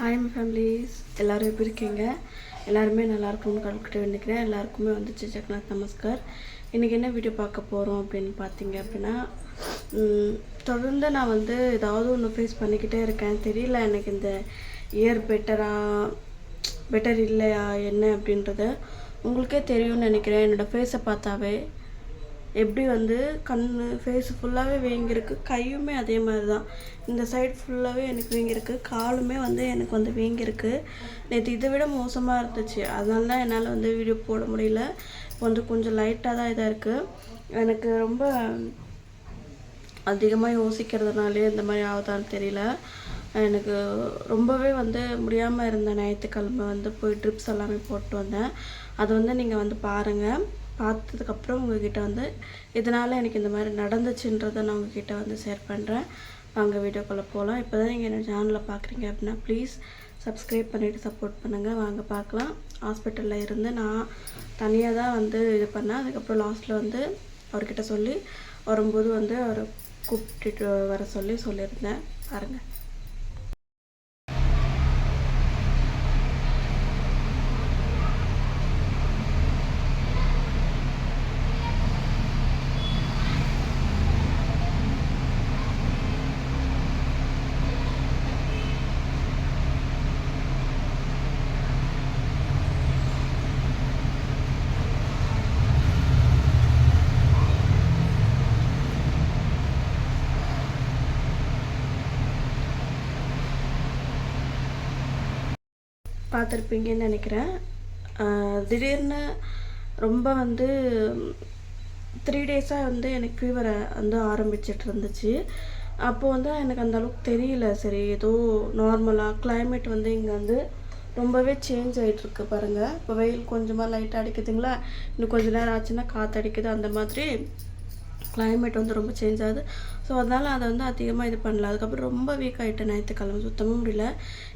Hi my families, எல்லோரும் எப்படி இருக்கீங்க? எல்லாருமே நல்லா இருக்கும்னு கலக்கிட்டு நினைக்கிறேன். எல்லாருக்குமே வந்துச்சு ஜெகநாத் நமஸ்கார். இன்றைக்கி என்ன வீடியோ பார்க்க போகிறோம் அப்படின்னு பார்த்தீங்க அப்படின்னா, தொடர்ந்து நான் ஏதாவது ஒன்று ஃபேஸ் பண்ணிக்கிட்டே இருக்கேன். தெரியல எனக்கு இந்த இயர் பெட்டர் இல்லையா என்ன அப்படின்றத உங்களுக்கே தெரியும்னு நினைக்கிறேன். என்னோடய ஃபேஸை பார்த்தாவே எப்படி கண் ஃபேஸ் ஃபுல்லாகவே வீங்கிருக்கு, கையுமே அதே மாதிரி தான். இந்த சைடு ஃபுல்லாகவே எனக்கு வீங்கிருக்கு, காலுமே எனக்கு வீங்கிருக்கு. நேற்று இதை விட மோசமாக இருந்துச்சு, அதனால தான் என்னால் வீடியோ போட முடியல. கொஞ்சம் லைட்டாக தான் இதாக இருக்குது. எனக்கு ரொம்ப அதிகமாக யோசிக்கிறதுனாலே இந்த மாதிரி ஆகுதான்னு தெரியல. எனக்கு ரொம்பவே முடியாமல் இருந்தேன். ஞாயிற்றுக்கிழமை போய் ட்ரிப்ஸ் எல்லாமே போட்டு வந்தேன். அது நீங்கள் பாருங்கள். பார்த்ததுக்கப்புறம் உங்கள்கிட்ட இதனால் எனக்கு இந்த மாதிரி நடந்துச்சுன்றதை நான் உங்கள்கிட்ட ஷேர் பண்ணுறேன். வாங்க வீடியோக்குள்ளே போகலாம். இப்போ தான் நீங்கள் என்னோடய சேனலில் பார்க்குறீங்க அப்படின்னா ப்ளீஸ் சப்ஸ்கிரைப் பண்ணிவிட்டு சப்போர்ட் பண்ணுங்கள். வாங்க பார்க்கலாம். ஹாஸ்பிட்டலில் இருந்து நான் தனியாக தான் இது பண்ணேன். அதுக்கப்புறம் லாஸ்ட்டில் அவர்கிட்ட சொல்லி வரும்போது அவரை கூப்பிட்டுட்டு வர சொல்லியிருந்தேன். பாருங்கள். பார்த்துருப்பீங்கன்னு நினைக்கிறேன். திடீர்னு ரொம்ப 3 டேஸாக எனக்கு ஃபீவரை ஆரம்பிச்சிட்டு இருந்துச்சு. அப்போது எனக்கு அந்தளவுக்கு தெரியல. சரி, ஏதோ நார்மலாக கிளைமேட் இங்கே ரொம்பவே சேஞ்ச் ஆகிட்டுருக்கு பாருங்கள். இப்போ வெயில் கொஞ்சமாக லைட்டாக அடிக்குதுங்களா, இன்னும் கொஞ்சம் நேரம் ஆச்சுன்னா காற்று அடிக்குது. அந்த மாதிரி கிளைமேட் ரொம்ப சேஞ்ச் ஆகுது. ஸோ அதனால் அதை அதிகமாக இது பண்ணல. அதுக்கப்புறம் ரொம்ப வீக் ஆகிட்டேன். ஞாயிற்றுக்கிழமை சுத்தமாக முடியல.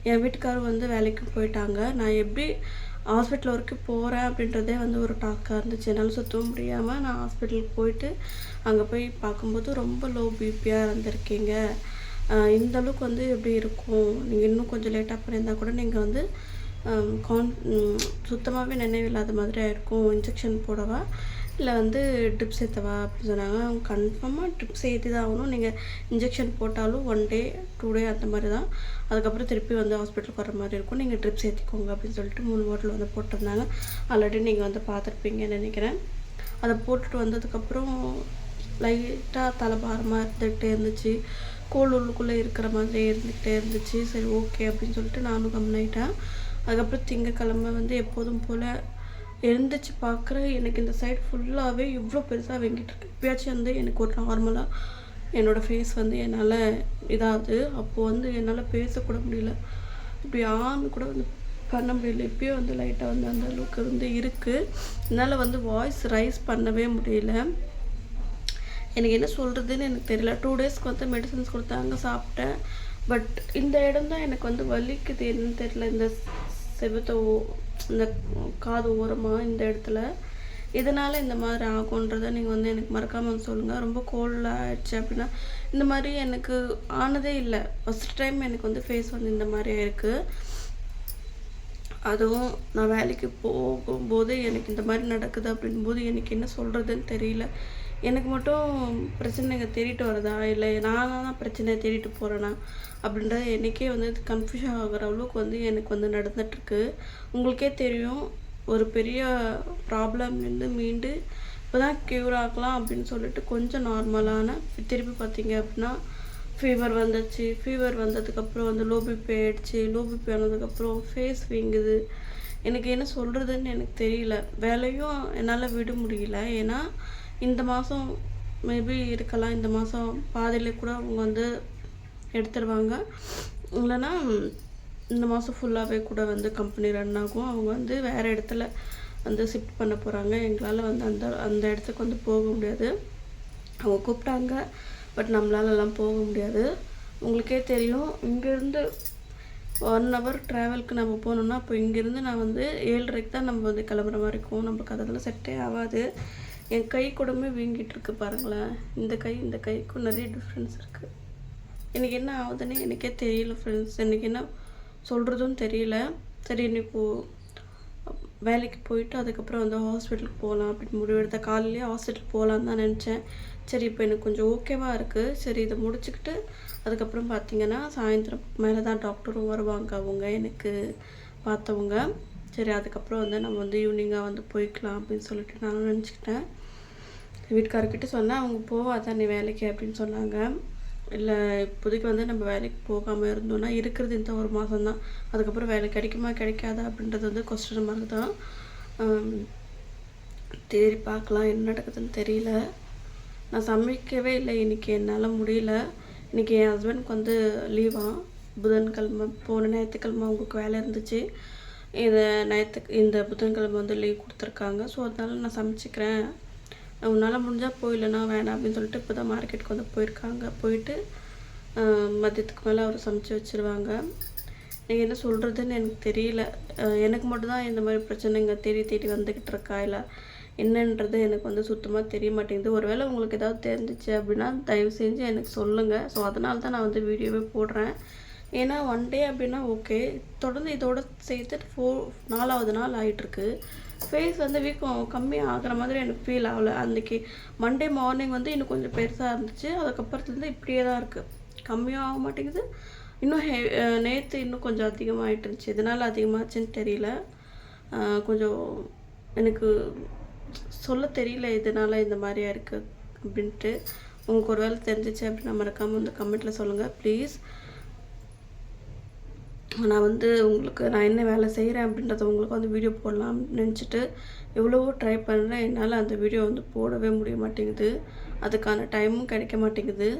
என் வீட்டுக்காரர் வேலைக்கு போயிட்டாங்க. நான் எப்படி ஹாஸ்பிட்டல் வரைக்கும் போகிறேன் அப்படின்றதே ஒரு டாக்காக இருந்துச்சு. என்னால் சுத்தமாக முடியாமல் நான் ஹாஸ்பிட்டலுக்கு போயிட்டு அங்கே போய் பார்க்கும்போது ரொம்ப லோ பிபியாக இருந்திருக்கீங்க, இந்தளவுக்கு எப்படி இருக்கும், நீங்கள் இன்னும் கொஞ்சம் லேட்டாக பண்ணியிருந்தால் கூட நீங்கள் சுத்தமாகவே நினைவில்லாத மாதிரி ஆகிருக்கும், இன்ஜெக்ஷன் போடவா இல்லை ட்ரிப்ஸ் ஏற்றவா அப்படின்னு சொன்னாங்க. அவங்க கன்ஃபார்மாக ட்ரிப்ஸ் ஏற்றி தான் ஆகணும். நீங்கள் இன்ஜெக்ஷன் போட்டாலும் 1 டே 2 டே அந்த மாதிரி தான். அதுக்கப்புறம் திருப்பி ஹாஸ்பிட்டலுக்கு வர மாதிரி இருக்கும். நீங்கள் ட்ரிப்ஸ் ஏற்றிக்கோங்க அப்படின்னு சொல்லிட்டு 3 பாட்டில் போட்டிருந்தாங்க. ஆல்ரெடி நீங்கள் பார்த்துருப்பீங்கன்னு நினைக்கிறேன். அதை போட்டுட்டு வந்ததுக்கப்புறம் லைட்டாக தலைபாரமாக இருந்துகிட்டே இருந்துச்சு, கோல் உள்ளுக்குள்ளே இருக்கிற மாதிரி இருந்துக்கிட்டே இருந்துச்சு. சரி ஓகே அப்படின்னு சொல்லிட்டு நானும் கம்மினாயிட்டேன். அதுக்கப்புறம் திங்கக்கிழமை எப்போதும் போல் எழுந்திரிச்சு பார்க்குறேன். எனக்கு இந்த சைடு ஃபுல்லாகவே இவ்வளோ பெருசாக வீங்கிட்டுருக்கு. இப்போயாச்சும் எனக்கு ஒரு நார்மலாக என்னோடய ஃபேஸ் என்னால் இதாகுது. அப்போது என்னால் பேசக்கூட முடியல, இப்படி ஆன்னு கூட பண்ண முடியல. இப்போயும் லைட்டாக அந்த அளவுக்கு இருக்குது. என்னால் வாய்ஸ் ரைஸ் பண்ணவே முடியல. எனக்கு என்ன சொல்கிறதுன்னு எனக்கு தெரியல. 2 டேஸ்க்கு மெடிசன்ஸ் கொடுத்தாங்க, சாப்பிட்டேன். பட் இந்த இடம் தான் எனக்கு வலிக்குது என்னன்னு தெரியல. இந்த செவத்தை இந்த காது ஓரமாக இந்த இடத்துல இதனால் இந்த மாதிரி ஆகுன்றதை நீங்கள் எனக்கு மறக்காமல் சொல்லுங்கள். ரொம்ப கோல்டாக ஆயிடுச்சு அப்படின்னா இந்த மாதிரி எனக்கு ஆனதே இல்லை. ஃபஸ்ட் டைம் எனக்கு ஃபேஸ் இந்த மாதிரி இருக்குது. அதுவும் நான் வேலைக்கு போகும்போது எனக்கு இந்த மாதிரி நடக்குது அப்படின்போது எனக்கு என்ன சொல்கிறதுன்னு தெரியல. எனக்கு மட்டும் பிரச்சனைங்க தேடிட்டு வருதா, இல்லை நானாக தான் பிரச்சனையை தேடிட்டு போகிறேன்னா அப்படின்றது எனக்கே கன்ஃபியூஷன் ஆகிற அளவுக்கு எனக்கு நடந்துகிட்ருக்கு. உங்களுக்கே தெரியும், ஒரு பெரிய ப்ராப்ளம்லேருந்து மீண்டு இப்போ தான் க்யூர் ஆகலாம் அப்படின்னு சொல்லிட்டு கொஞ்சம் நார்மலான திருப்பி பார்த்தீங்க அப்படின்னா ஃபீவர் வந்துச்சு. ஃபீவர் வந்ததுக்கப்புறம் லோ பிபி ஆகிடுச்சு. லோ பிபி ஆனதுக்கப்புறம் ஃபேஸ் வீங்குது. எனக்கு என்ன சொல்கிறதுன்னு எனக்கு தெரியல. வேலையும் என்னால் விட முடியல. ஏன்னா இந்த மாதம் மேபி இருக்கலாம், இந்த மாதம் பாதியில் கூட அவங்க எடுத்துருவாங்க. இல்லைன்னா இந்த மாதம் ஃபுல்லாகவே கூட கம்பெனி ரன் ஆகும். அவங்க வேறு இடத்துல ஷிஃப்ட் பண்ண போகிறாங்க. எங்களால் அந்த இடத்துக்கு போக முடியாது. அவங்க கூப்பிட்டாங்க, பட் நம்மளாலலாம் போக முடியாது. உங்களுக்கே தெரியும், இங்கேருந்து 1 ஹவர் ட்ராவலுக்கு நம்ம போனோம்னா, அப்போ இங்கேருந்து நான் 7:30க்கு தான் நம்ம கிளம்புற மாதிரி இருக்கும். நம்மளுக்கு அதெல்லாம் செட்டே ஆகாது. என் கை கூடமே வீங்கிட்டுருக்கு பாருங்களேன். இந்த கைக்கும் நிறைய டிஃப்ரென்ஸ் இருக்குது. எனக்கு என்ன ஆகுதுன்னு எனக்கே தெரியல ஃப்ரெண்ட்ஸ். எனக்கு என்ன சொல்கிறதும் தெரியல. சரி இன்னைக்கு வேலைக்கு போயிட்டு அதுக்கப்புறம் வந்து ஹாஸ்பிட்டலுக்கு போகலாம் அப்படின்னு முடிவெடுத்த. காலையிலேயே ஹாஸ்பிட்டல் போகலான்னு தான் நினச்சேன். சரி இப்போ எனக்கு கொஞ்சம் ஓகேவாக இருக்குது. சரி இதை முடிச்சுக்கிட்டு அதுக்கப்புறம் பார்த்திங்கன்னா சாயந்தரம் மேலே தான் டாக்டரும் வருவாங்க, அவங்க எனக்கு பார்த்தவங்க. சரி அதுக்கப்புறம் வந்து நம்ம வந்து ஈவினிங்காக வந்து போய்க்கலாம் அப்படின்னு சொல்லிட்டு நானும் நினச்சிக்கிட்டேன். வீட்டுக்காரர்கிட்ட சொன்னேன். அவங்க போவாதான் நீ வேலைக்கு அப்படின்னு சொன்னாங்க. இல்லை இப்போதைக்கு வந்து நம்ம வேலைக்கு போகாமல் இருந்தோன்னா இருக்கிறது இந்த ஒரு மாதம் தான். அதுக்கப்புறம் வேலை கிடைக்குமா கிடைக்காதா அப்படின்றது வந்து கொஸ்டின் மார்க் தான். தேடி பார்க்கலாம், என்ன நடக்குதுன்னு தெரியல. நான் சமைக்கவே இல்லை இன்றைக்கி, என்னால் முடியல. இன்றைக்கி என் ஹஸ்பண்டுக்கு வந்து லீவாக, புதன்கிழமை போன ஞாயிற்றுக்கிழமை அவங்களுக்கு வேலை இருந்துச்சு. இந்த புதன்கிழமை வந்து லீவ் கொடுத்துருக்காங்க. ஸோ அதனால நான் சமைச்சிக்கிறேன், உன்னால் முடிஞ்சால் போயிடலன்னா வேணாம் அப்படின்னு சொல்லிட்டு இப்போ தான் மார்க்கெட்டுக்கு வந்து போயிருக்காங்க. போயிட்டு மதியத்துக்கு மேலே அவர் சமைச்சு வச்சுருவாங்க. நீங்கள் என்ன சொல்கிறதுன்னு எனக்கு தெரியல. எனக்கு மட்டும்தான் இந்த மாதிரி பிரச்சனைங்க தேடி தேடி வந்துக்கிட்டு இருக்கா, இல்லை என்னன்றது எனக்கு வந்து சுத்தமாக தெரிய மாட்டேங்குது. ஒருவேளை உங்களுக்கு ஏதாவது தெரிஞ்சிச்சு அப்படின்னா தயவு செஞ்சு எனக்கு சொல்லுங்கள். ஸோ அதனால தான் நான் வந்து வீடியோவே போடுறேன். ஏன்னா 1 டே அப்படின்னா ஓகே, தொடர்ந்து இதோட சேர்த்து 4வது நாள் ஆகிட்டுருக்கு. ஃபேஸ் வந்து வீக்கம் கம்மியாக ஆகிற மாதிரி எனக்கு ஃபீல் ஆகலை. அன்றைக்கி மண்டே மார்னிங் வந்து இன்னும் கொஞ்சம் பெருசாக இருந்துச்சு. அதுக்கப்புறத்துலேருந்து இப்படியே தான் இருக்குது, கம்மியாக ஆக மாட்டேங்குது. இன்னும் நேற்று இன்னும் கொஞ்சம் அதிகமாகிட்டு இருந்துச்சு. எதனால் அதிகமாச்சுன்னு தெரியல. கொஞ்சம் எனக்கு சொல்ல தெரியல எதனால் இந்த மாதிரியா இருக்குது அப்படின்ட்டு. உங்களுக்கு ஒரு வேளை தெரிஞ்சிச்சு அப்படின்னா மறக்காமல் வந்து கமெண்ட்டில் சொல்லுங்கள் ப்ளீஸ். நான் வந்து நான் என்ன வேலை செய்கிறேன் அப்படின்றத உங்களுக்கு வந்து வீடியோ போடலாம்னு நினச்சிட்டு எவ்வளவோ ட்ரை பண்ணுறேன். என்னால் அந்த வீடியோ வந்து போடவே முடிய மாட்டேங்குது, அதுக்கான டைமும் கிடைக்க மாட்டேங்குது.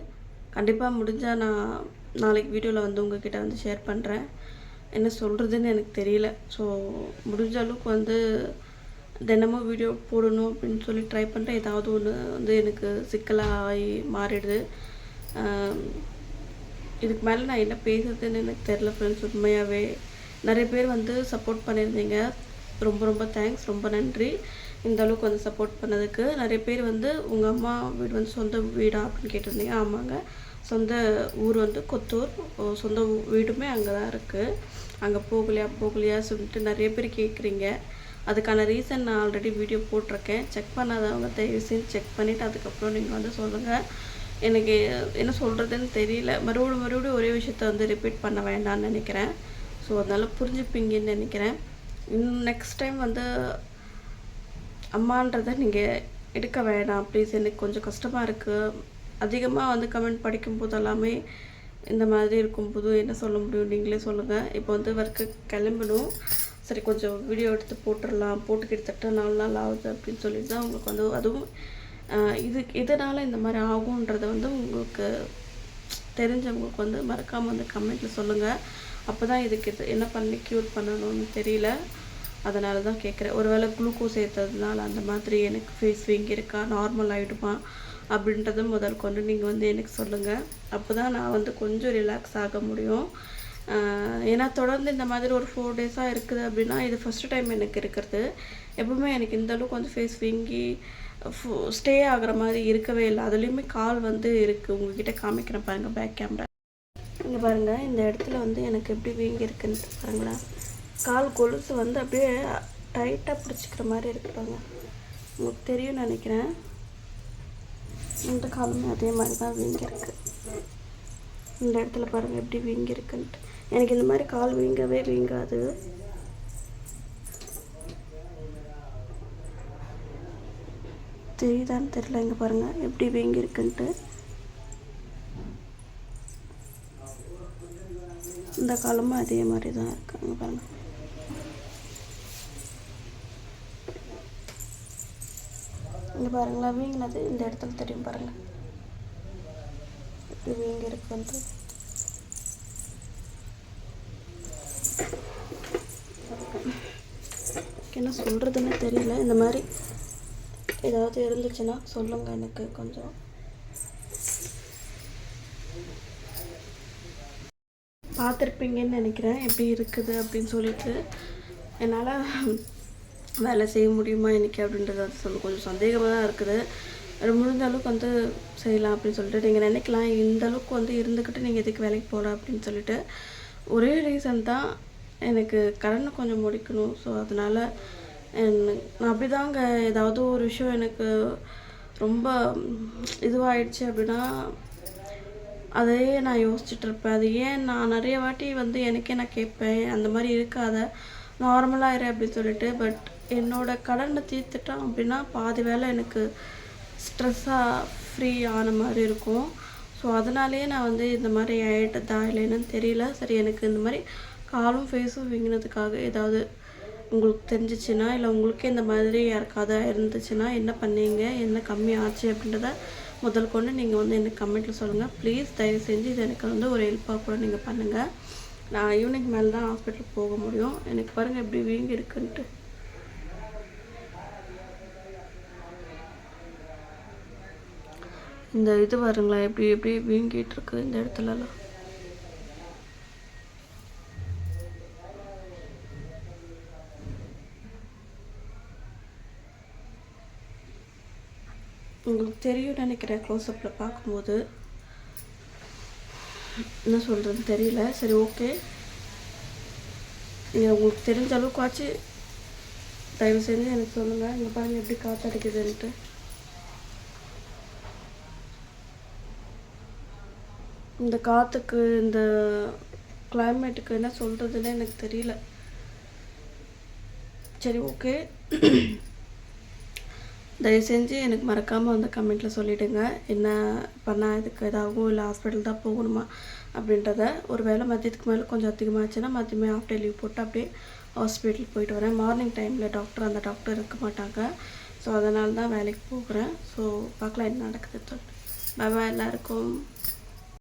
கண்டிப்பாக முடிஞ்சால் நான் நாளைக்கு வீடியோவில் வந்து உங்ககிட்ட வந்து ஷேர் பண்ணுறேன். என்ன சொல்கிறதுன்னு எனக்கு தெரியல. ஸோ முடிஞ்ச அளவுக்கு வந்து தினமும் வீடியோ போடணும் அப்படின்னு சொல்லி ட்ரை பண்ணுறேன். ஏதாவது ஒன்று வந்து எனக்கு சிக்கலாகி மாறிடுது. இதுக்கு மேலே நான் என்ன பேசுறதுன்னு எனக்கு தெரில ஃப்ரெண்ட்ஸ். உண்மையாகவே நிறைய பேர் வந்து சப்போர்ட் பண்ணியிருந்தீங்க, ரொம்ப ரொம்ப தேங்க்ஸ், ரொம்ப நன்றி. இந்த அளவுக்கு வந்து சப்போர்ட் பண்ணதுக்கு. நிறைய பேர் வந்து உங்கள் அம்மா வீடு வந்து சொந்த வீடா அப்படின்னு கேட்டிருந்தீங்க. ஆமாங்க, சொந்த ஊர் வந்து கொத்தூர், சொந்த வீடுமே அங்கே தான் இருக்குது. அங்கே போகலையா சொல்லிட்டு நிறைய பேர் கேட்குறீங்க. அதுக்கான ரீசன் நான் ஆல்ரெடி வீடியோ போட்டிருக்கேன். செக் பண்ணாதவங்க தயவு செஞ்சு செக் பண்ணிவிட்டு அதுக்கப்புறம் நீங்கள் வந்து சொல்லுங்கள். எனக்கு என்ன சொல்கிறதுன்னு தெரியல. மறுபடியும் ஒரே விஷயத்த வந்து ரிப்பீட் பண்ண வேண்டாம்னு நினைக்கிறேன். ஸோ அதனால் புரிஞ்சுப்பீங்கன்னு நினைக்கிறேன். நெக்ஸ்ட் டைம் வந்து அம்மான்றதை நீங்கள் எடுக்க வேண்டாம் ப்ளீஸ். எனக்கு கொஞ்சம் கஷ்டமாக இருக்குது. அதிகமாக வந்து கமெண்ட் படிக்கும்போது எல்லாமே இந்த மாதிரி இருக்கும்போது என்ன சொல்ல முடியும், நீங்களே சொல்லுங்கள். இப்போ வந்து ஒர்க்கு கிளம்பணும். சரி கொஞ்சம் வீடியோ எடுத்து போட்டுடலாம், போட்டு கிட்டத்தட்ட 4 நாள் ஆகுது அப்படின்னு சொல்லிட்டு தான் உங்களுக்கு வந்து அதுவும் இதனால் இந்த மாதிரி ஆகுன்றதை வந்து உங்களுக்கு தெரிஞ்சவங்களுக்கு வந்து மறக்காமல் வந்து கமெண்ட்டில் சொல்லுங்கள். அப்போ தான் இதுக்கு என்ன பண்ணி க்யூர் பண்ணணும்னு தெரியல. அதனால தான் கேட்குறேன். ஒருவேளை குளுக்கோஸ் ஏற்றதுனால அந்த மாதிரி எனக்கு ஃபேஸ் வீங்கி இருக்கா, நார்மல் ஆகிடுமா அப்படின்றத முதல் கொண்டு நீங்கள் வந்து எனக்கு சொல்லுங்கள். அப்போ தான் நான் வந்து கொஞ்சம் ரிலாக்ஸ் ஆக முடியும். ஏன்னா தொடர்ந்து இந்த மாதிரி ஒரு 4 டேஸாக இருக்குது அப்படின்னா இது ஃபஸ்ட்டு டைம் எனக்கு இருக்கிறது. எப்பவுமே எனக்கு இந்தளவுக்கு வந்து ஃபேஸ் வீங்கி ஸ்டே ஆகிற மாதிரி இருக்கவே இல்லை. அதுலேயுமே கால் வந்து இருக்குது, உங்ககிட்ட காமிக்கிறேன் பாருங்கள் பேக் கேமரா. இங்கே பாருங்கள், இந்த இடத்துல வந்து எனக்கு எப்படி வீங்கி இருக்குன்னு பாருங்களேன். கால் கொலுசு வந்து அப்படியே டைட்டாக பிடிச்சிக்கிற மாதிரி இருக்குறாங்க, உங்களுக்கு தெரியும் நினைக்கிறேன். இந்த காலுமே அதே மாதிரி தான் வீங்கி இருக்குது. இந்த இடத்துல பாருங்கள் எப்படி வீங்கி இருக்குன்ட்டு. எனக்கு இந்த மாதிரி கால் வீங்கவே வீங்காது. தெரியுதான்னு தெரியல. இங்கே பாருங்கள் எப்படி வீங்கி இருக்குன்ட்டு. இந்த காலமும் அதே மாதிரி தான் இருக்காங்க பாருங்கள். இங்கே பாருங்களா வீங்கினது இந்த இடத்துல தெரியும் பாருங்கள் எப்படி வீங்கி இருக்குன்ட்டு. என்ன சொல்கிறதுன்னு தெரியல. இந்த மாதிரி ஏதாவது இருந்துச்சுன்னா சொல்லுங்கள் எனக்கு. கொஞ்சம் பார்த்துருப்பீங்கன்னு நினைக்கிறேன் எப்படி இருக்குது அப்படின்னு சொல்லிட்டு. என்னால் வேலை செய்ய முடியுமா இன்றைக்கி அப்படின்றத கொஞ்சம் சந்தேகமாக தான் இருக்குது. முடிஞ்ச அளவுக்கு வந்து செய்யலாம் அப்படின்னு சொல்லிட்டு நீங்கள் நினைக்கலாம். இந்த அளவுக்கு வந்து இருந்துக்கிட்டு நீங்கள் எதுக்கு வேலைக்கு போகலாம் அப்படின்னு சொல்லிட்டு. ஒரே ரீசன் தான், எனக்கு கடனை கொஞ்சம் முடிக்கணும். ஸோ அதனால் நான் அப்படிதாங்க. ஏதாவது ஒரு விஷயம் எனக்கு ரொம்ப இதுவாயிடுச்சு அப்படின்னா அதையே நான் யோசிச்சுட்டு இருப்பேன். அது ஏன் நான் நிறைய வாட்டி வந்து எனக்கே நான் கேட்பேன், அந்த மாதிரி இருக்காத, நார்மலாக இரு அப்படின்னு சொல்லிட்டு. பட் என்னோடய கடனை தீர்த்துட்டோம் அப்படின்னா பாதி வேலை எனக்கு ஸ்ட்ரெஸ்ஸாக ஃப்ரீ ஆன மாதிரி இருக்கும். ஸோ அதனாலேயே நான் வந்து இந்த மாதிரி ஆகிட்டதா இல்லை என்னன்னு தெரியல. சரி, எனக்கு இந்த மாதிரி காலும் ஃபேஸும் வீங்கினதுக்காக ஏதாவது உங்களுக்கு தெரிஞ்சிச்சுன்னா, இல்லை உங்களுக்கே இந்த மாதிரி யாருக்காவது இருந்துச்சுன்னா என்ன பண்ணீங்க, என்ன கம்மி ஆச்சு அப்படின்றத முதல் கொண்டு நீங்கள் வந்து எனக்கு கமெண்ட்டில் சொல்லுங்கள். ப்ளீஸ் தயவு செஞ்சு இது எனக்கு வந்து ஒரு ஹெல்ப்பாக கூட நீங்கள் பண்ணுங்கள். நான் ஈவினிங் மேலே தான் ஹாஸ்பிட்டல் போக முடியும். எனக்கு பாருங்கள் எப்படி வீங்கி இருக்குன்ட்டு. இந்த இது வருங்களா எப்படி எப்படி வீங்கிட்டு இருக்கு இந்த இடத்துலலாம். உங்களுக்கு தெரியும் நினைக்கிறேன் க்ளோஸ்அப்பில் பார்க்கும்போது. என்ன சொல்கிறதுன்னு தெரியல. சரி, ஓகே, நீங்கள் உங்களுக்கு தெரிஞ்ச அளவுக்காச்சு தயவு செஞ்சு எனக்கு சொல்லுங்கள். இங்கே பாருங்கள் எப்படி காற்றடிக்குதுன்ட்டு. இந்த காற்றுக்கு இந்த கிளைமேட்டுக்கு என்ன சொல்கிறதுன்னு எனக்கு தெரியல. சரி, ஓகே, தயவு செஞ்சு எனக்கு மறக்காமல் வந்து கமெண்ட்டில் சொல்லிவிடுங்க. என்ன பண்ணால் இதுக்கு ஏதாகும், இல்லை ஹாஸ்பிட்டல் தான் போகணுமா அப்படின்றத. ஒரு வேளை மதியத்துக்கு மேலே கொஞ்சம் அதிகமாகச்சுன்னா மதியமே ஆஃப் டே லீவ் போட்டு அப்படியே ஹாஸ்பிட்டல் போயிட்டு வரேன். மார்னிங் டைமில் அந்த டாக்டர் இருக்க மாட்டாங்க. ஸோ அதனால தான் வேலைக்கு போகிறேன். ஸோ பார்க்கலாம் என்ன நடக்குது. பாய் எல்லாருக்கும்.